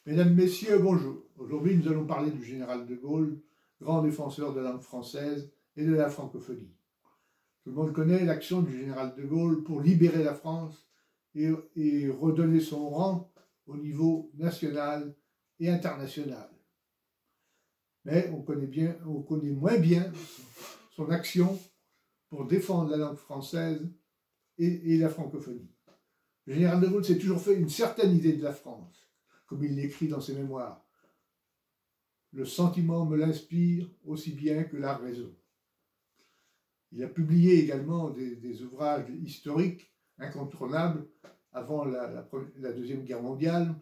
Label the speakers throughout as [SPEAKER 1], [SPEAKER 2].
[SPEAKER 1] Mesdames, Messieurs, bonjour. Aujourd'hui, nous allons parler du général de Gaulle, grand défenseur de la langue française et de la francophonie. Tout le monde connaît l'action du général de Gaulle pour libérer la France et redonner son rang au niveau national et international. Mais on connaît moins bien son action pour défendre la langue française et la francophonie. Le général de Gaulle s'est toujours fait une certaine idée de la France, comme il l'écrit dans ses mémoires. Le sentiment me l'inspire aussi bien que la raison. Il a publié également des ouvrages historiques incontournables avant la Deuxième Guerre mondiale,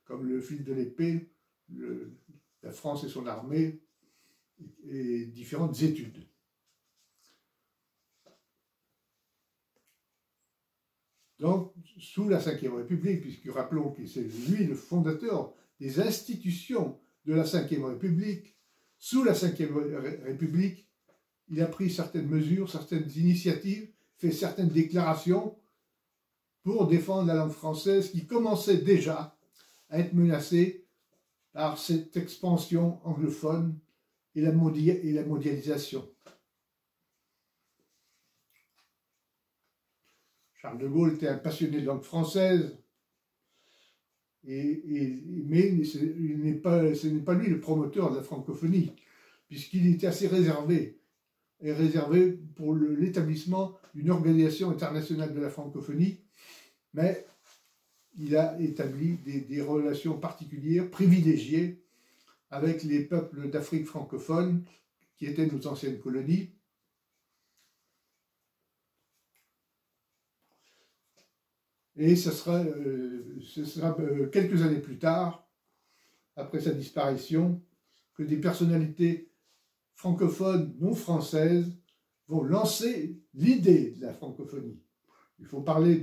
[SPEAKER 1] comme Le fil de l'épée, La France et son armée, et différentes études. Donc, sous la Ve République, puisque rappelons que c'est lui le fondateur des institutions de la Ve République, sous la Ve République, il a pris certaines mesures, certaines initiatives, fait certaines déclarations pour défendre la langue française qui commençait déjà à être menacée par cette expansion anglophone et la mondialisation. Charles de Gaulle était un passionné de langue française, mais ce n'est pas lui le promoteur de la francophonie, puisqu'il était assez réservé pour l'établissement d'une organisation internationale de la francophonie, mais il a établi des relations particulières, privilégiées, avec les peuples d'Afrique francophone, qui étaient nos anciennes colonies. Et ce sera quelques années plus tard, après sa disparition, que des personnalités francophones non françaises vont lancer l'idée de la francophonie. Il faut parler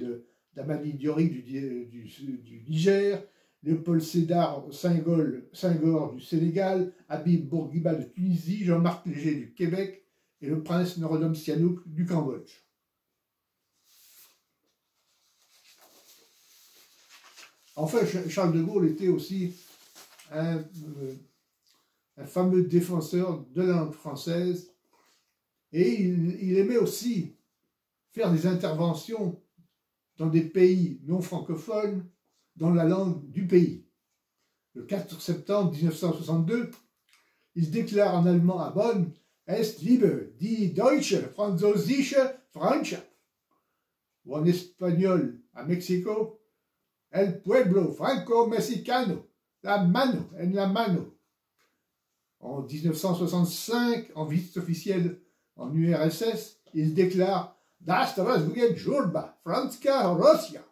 [SPEAKER 1] d'Amani Diori du Niger, Léopold Sédar Senghor du Sénégal, Habib Bourguiba de Tunisie, Jean-Marc Léger du Québec et le prince Norodom Sihanouk du Cambodge. Enfin, Charles de Gaulle était aussi un fameux défenseur de la langue française et il aimait aussi faire des interventions dans des pays non francophones dans la langue du pays. Le 4 septembre 1962, il déclare en allemand à Bonn « Est liebe die deutsche, französische Freundschaft » ou en espagnol à Mexico « El pueblo franco-mexicano, la mano en la mano ». En 1965, en visite officielle en URSS, il déclare « Das rozwój żurba, franska Rosja »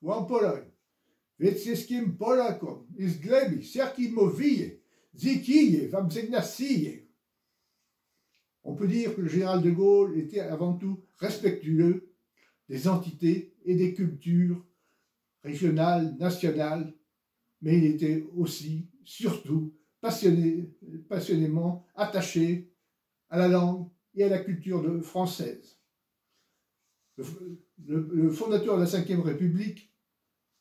[SPEAKER 1] ou en Pologne « Wszystkim Polakom z gleby serki mówije, zikije wam zygnacije ». On peut dire que le général de Gaulle était avant tout respectueux des entités et des cultures régionales, nationales, mais il était aussi, surtout, passionnément attaché à la langue et à la culture française. Le fondateur de la Ve République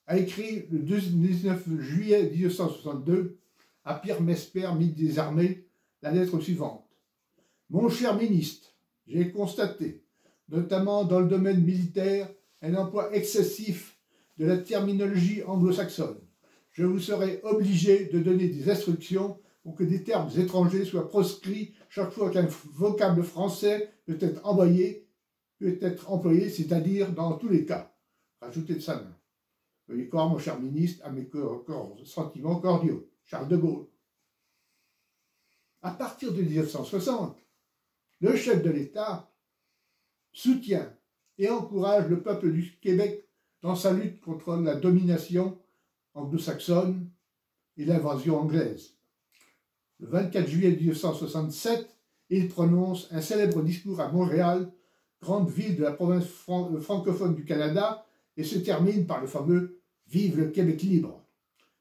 [SPEAKER 1] a écrit le 19 juillet 1962 à Pierre Mesper, ministre des Armées, la lettre suivante. « Mon cher ministre, j'ai constaté, notamment dans le domaine militaire, un emploi excessif de la terminologie anglo-saxonne. Je vous serai obligé de donner des instructions pour que des termes étrangers soient proscrits chaque fois qu'un vocable français peut être employé, c'est-à-dire dans tous les cas. » Rajoutez de sa main. Veuillez croire, mon cher ministre, à mes sentiments cordiaux. Charles de Gaulle. À partir de 1960, le chef de l'État soutient et encourage le peuple du Québec dans sa lutte contre la domination anglo-saxonne et l'invasion anglaise. Le 24 juillet 1967, il prononce un célèbre discours à Montréal, grande ville de la province francophone du Canada, et se termine par le fameux « Vive le Québec libre ».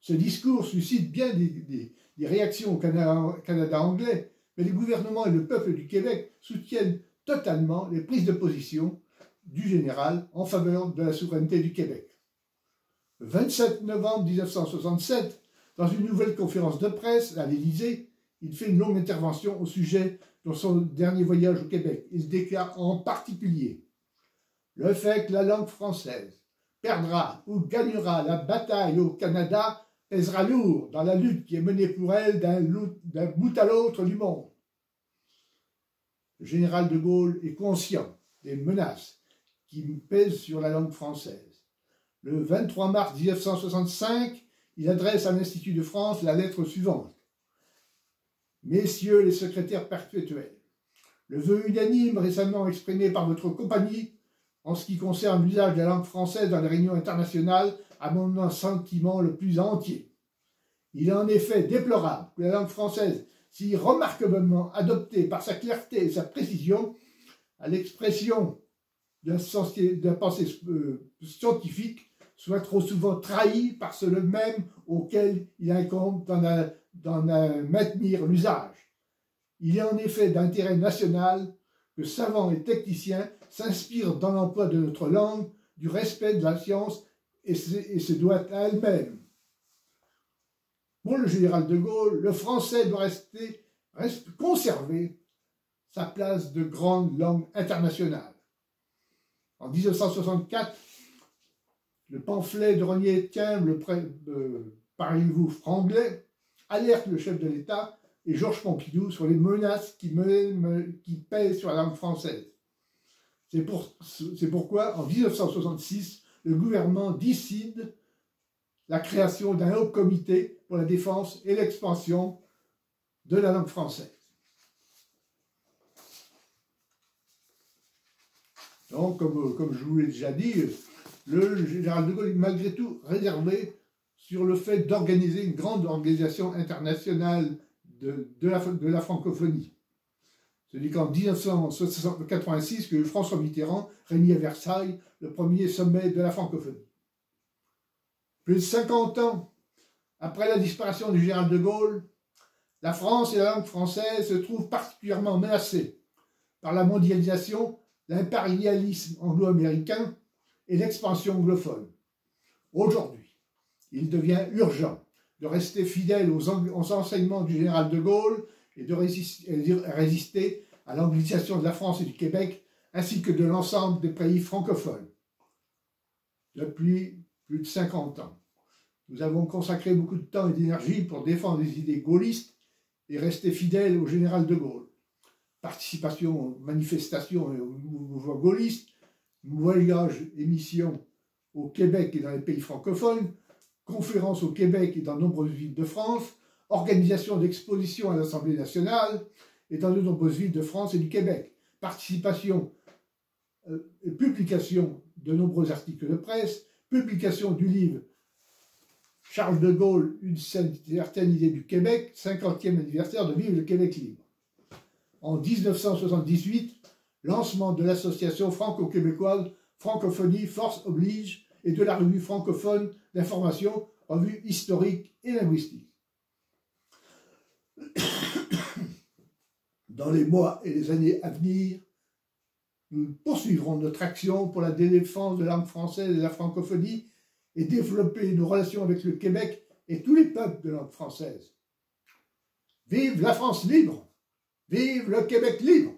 [SPEAKER 1] Ce discours suscite bien des réactions au Canada anglais, mais le gouvernement et le peuple du Québec soutiennent totalement les prises de position du général en faveur de la souveraineté du Québec. Le 27 novembre 1967, Dans une nouvelle conférence de presse à l'Élysée, il fait une longue intervention au sujet de son dernier voyage au Québec. Il déclare en particulier « Le fait que la langue française perdra ou gagnera la bataille au Canada pèsera lourd dans la lutte qui est menée pour elle d'un bout à l'autre du monde. » Le général de Gaulle est conscient des menaces qui pèsent sur la langue française. Le 23 mars 1965, il adresse à l'Institut de France la lettre suivante. « Messieurs les secrétaires perpétuels, le vœu unanime récemment exprimé par votre compagnie en ce qui concerne l'usage de la langue française dans les réunions internationales a mon sentiment le plus entier. Il est en effet déplorable que la langue française, si remarquablement adoptée par sa clarté et sa précision, à l'expression d'un pensée scientifique, soit trop souvent trahie par ceux mêmes auxquels il incombe d'en maintenir l'usage. Il est en effet d'intérêt national que savants et techniciens s'inspirent dans l'emploi de notre langue du respect de la science et se doit à elle-même. Pour le général de Gaulle, le français doit conserver sa place de grande langue internationale. En 1964, le pamphlet de René Etienne, Parlez-vous franglais, alerte le chef de l'État et Georges Pompidou sur les menaces qui pèsent sur la langue française. C'est pourquoi, en 1966, le gouvernement décide la création d'un haut comité pour la défense et l'expansion de la langue française. Donc, comme je vous l'ai déjà dit, le général de Gaulle est malgré tout réservé sur le fait d'organiser une grande organisation internationale de la francophonie. Ce n'est qu'en 1986 que François Mitterrand réunit à Versailles le premier sommet de la francophonie. Plus de 50 ans après la disparition du général de Gaulle, la France et la langue française se trouvent particulièrement menacées par la mondialisation, l'impérialisme anglo-américain et l'expansion anglophone. Aujourd'hui, il devient urgent de rester fidèle aux enseignements du général de Gaulle et de résister à l'anglicisation de la France et du Québec, ainsi que de l'ensemble des pays francophones. Depuis plus de 50 ans, nous avons consacré beaucoup de temps et d'énergie pour défendre les idées gaullistes et rester fidèles au général de Gaulle. Participation aux manifestations et au mouvement gaulliste, voyages et missions au Québec et dans les pays francophones, conférences au Québec et dans de nombreuses villes de France, organisation d'expositions à l'Assemblée nationale et dans de nombreuses villes de France et du Québec, participation et publication de nombreux articles de presse, publication du livre Charles de Gaulle, une certaine idée du Québec, 50e anniversaire de Vive le Québec libre. En 1978, lancement de l'association franco-québécoise Francophonie Force Oblige et de la revue francophone d'information, revue historique et linguistique. Dans les mois et les années à venir, nous poursuivrons notre action pour la défense de la langue française et de la francophonie et développer nos relations avec le Québec et tous les peuples de langue française. Vive la France libre! Vive le Québec libre!